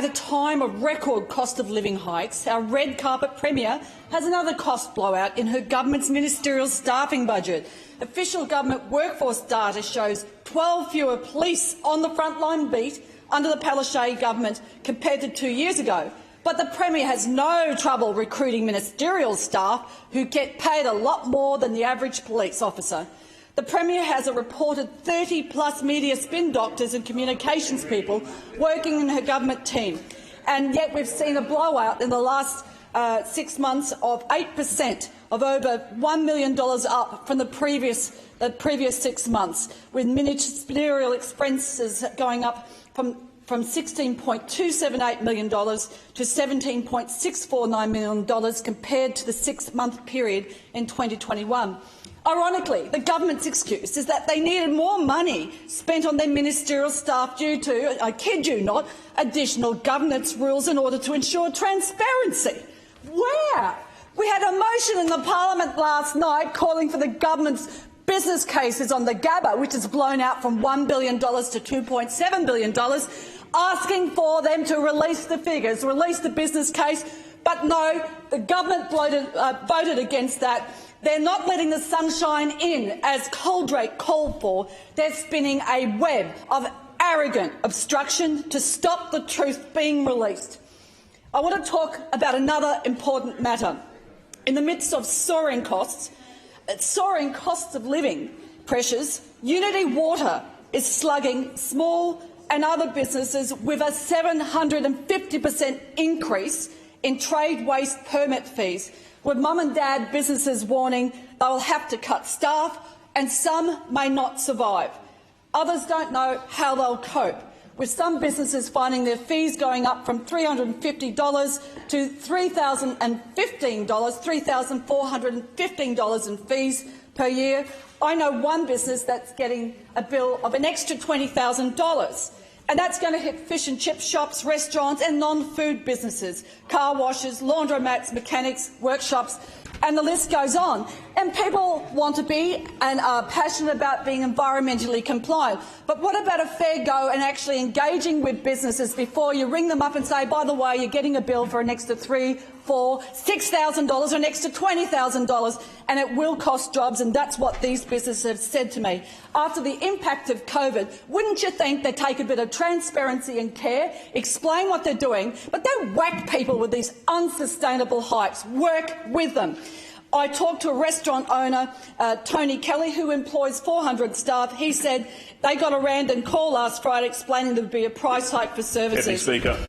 At a time of record cost of living hikes, our red carpet Premier has another cost blowout in her government's ministerial staffing budget. Official government workforce data shows 12 fewer police on the frontline beat under the Palaszczuk government compared to 2 years ago. But the Premier has no trouble recruiting ministerial staff who get paid a lot more than the average police officer. The Premier has a reported 30+ media spin doctors and communications people working in her government team, and yet we've seen a blowout in the last 6 months of 8%, of over $1 million up from the previous 6 months, with ministerial expenses going up from $16.278 million to $17.649 million compared to the 6-month period in 2021. Ironically, the government's excuse is that they needed more money spent on their ministerial staff due to, I kid you not, additional governance rules in order to ensure transparency. Where? We had a motion in the parliament last night calling for the government's business cases on the Gabba, which has blown out from $1 billion to $2.7 billion, asking for them to release the figures, release the business case. But no, the government voted against that. They're not letting the sunshine in, as Coldrake called for. They're spinning a web of arrogant obstruction to stop the truth being released. I want to talk about another important matter. In the midst of soaring costs of living pressures, Unitywater is slugging small and other businesses with a 750% increase in trade waste permit fees, with mum and dad businesses warning they will have to cut staff and some may not survive. Others don't know how they'll cope, with some businesses finding their fees going up from $350 to $3,415 in fees per year. I know one business that's getting a bill of an extra $20,000. And that's going to hit fish and chip shops, restaurants and non-food businesses, car washes, laundromats, mechanics, workshops, and the list goes on. And people want to be and are passionate about being environmentally compliant. But what about a fair go and actually engaging with businesses before you ring them up and say, by the way, you're getting a bill for an extra $3,000, $4,000, $6,000 or an extra $20,000, and it will cost jobs, and that's what these businesses have said to me. After the impact of COVID, wouldn't you think they'd take a bit of transparency and care, explain what they're doing, but don't whack people with these unsustainable hikes. Work with them. I talked to a restaurant owner, Tony Kelly, who employs 400 staff. He said they got a random call last Friday explaining there would be a price hike for services. Deputy Speaker.